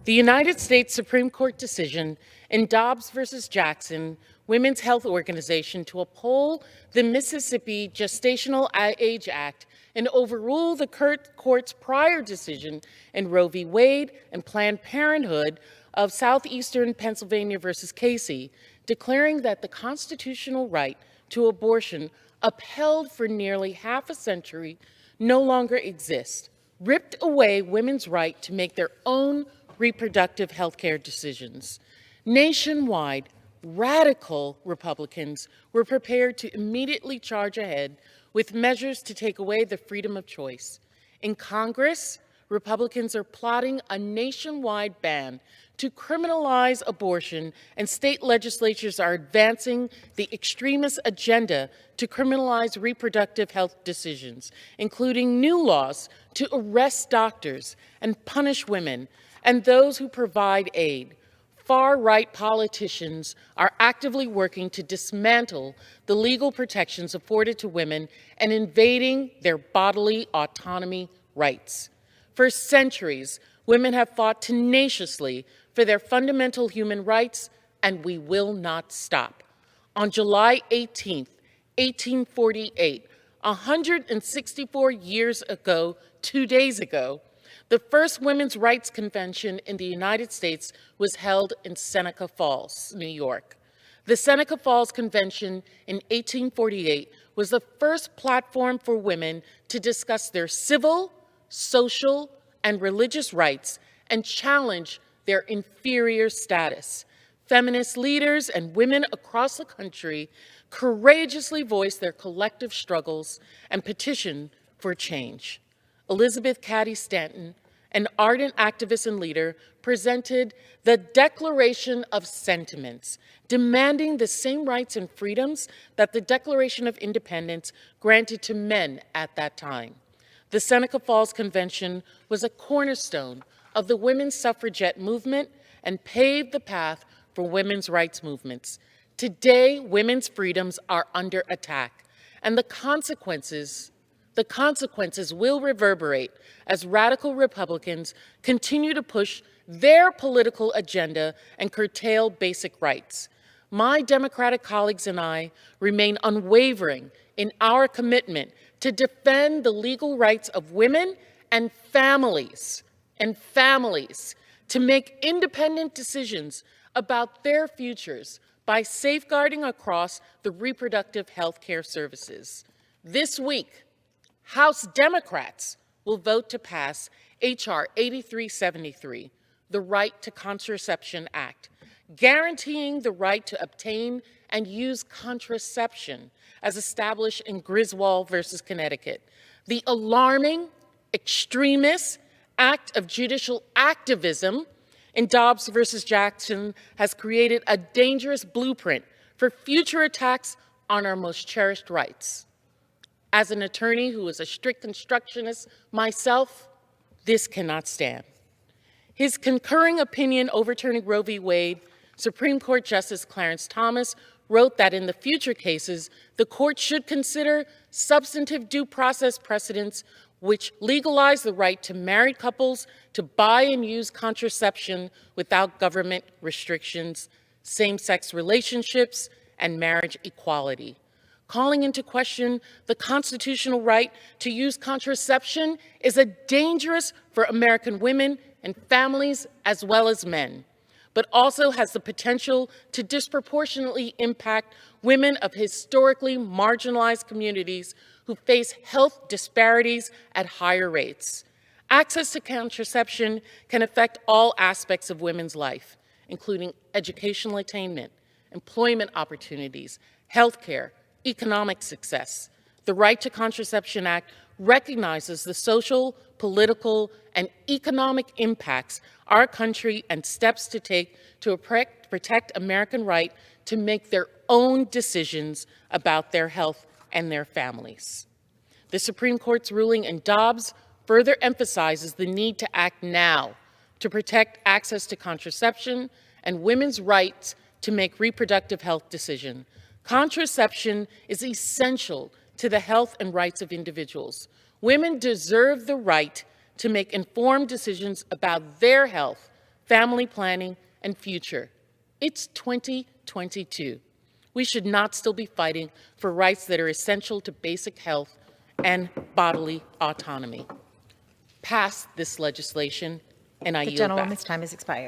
The United States Supreme Court decision in Dobbs versus Jackson, Women's Health Organization, to uphold the Mississippi Gestational Age Act and overrule the court's prior decision in Roe v. Wade and Planned Parenthood of Southeastern Pennsylvania versus Casey, declaring that the constitutional right to abortion upheld for nearly half a century no longer exists, ripped away women's right to make their own reproductive health care decisions. Nationwide, radical Republicans were prepared to immediately charge ahead with measures to take away the freedom of choice. In Congress, Republicans are plotting a nationwide ban to criminalize abortion, and state legislatures are advancing the extremist agenda to criminalize reproductive health decisions, including new laws to arrest doctors and punish women and those who provide aid. Far-right politicians are actively working to dismantle the legal protections afforded to women and invading their bodily autonomy rights. For centuries, women have fought tenaciously for their fundamental human rights, and we will not stop. On July 18, 1848, 164 years ago, 2 days ago, the first Women's Rights Convention in the United States was held in Seneca Falls, New York. The Seneca Falls Convention in 1848 was the first platform for women to discuss their civil, social, and religious rights and challenge their inferior status. Feminist leaders and women across the country courageously voiced their collective struggles and petitioned for change. Elizabeth Cady Stanton, an ardent activist and leader, presented the Declaration of Sentiments, demanding the same rights and freedoms that the Declaration of Independence granted to men at that time. The Seneca Falls Convention was a cornerstone of the women's suffragette movement and paved the path for women's rights movements. Today, women's freedoms are under attack, and the consequences will reverberate as radical Republicans continue to push their political agenda and curtail basic rights. My Democratic colleagues and I remain unwavering in our commitment to defend the legal rights of women and families to make independent decisions about their futures by safeguarding across the reproductive health care services. This week, House Democrats will vote to pass H.R. 8373, the Right to Contraception Act, guaranteeing the right to obtain and use contraception as established in Griswold versus Connecticut. The alarming, extremist act of judicial activism in Dobbs versus Jackson has created a dangerous blueprint for future attacks on our most cherished rights. As an attorney who is a strict constructionist myself, this cannot stand. His concurring opinion overturning Roe v. Wade, Supreme Court Justice Clarence Thomas wrote that in the future cases, the court should consider substantive due process precedents which legalize the right to married couples to buy and use contraception without government restrictions, same-sex relationships, and marriage equality. Calling into question the constitutional right to use contraception is dangerous for American women and families as well as men, but also has the potential to disproportionately impact women of historically marginalized communities who face health disparities at higher rates. Access to contraception can affect all aspects of women's life, including educational attainment, employment opportunities, healthcare, economic success. The Right to Contraception Act recognizes the social, political, and economic impacts our country and steps to take to protect American right to make their own decisions about their health and their families. The Supreme Court's ruling in Dobbs further emphasizes the need to act now to protect access to contraception and women's rights to make reproductive health decisions. Contraception is essential to the health and rights of individuals. Women deserve the right to make informed decisions about their health, family planning, and future. It's 2022. We should not still be fighting for rights that are essential to basic health and bodily autonomy. Pass this legislation, and I yield back. The gentlewoman's time has expired.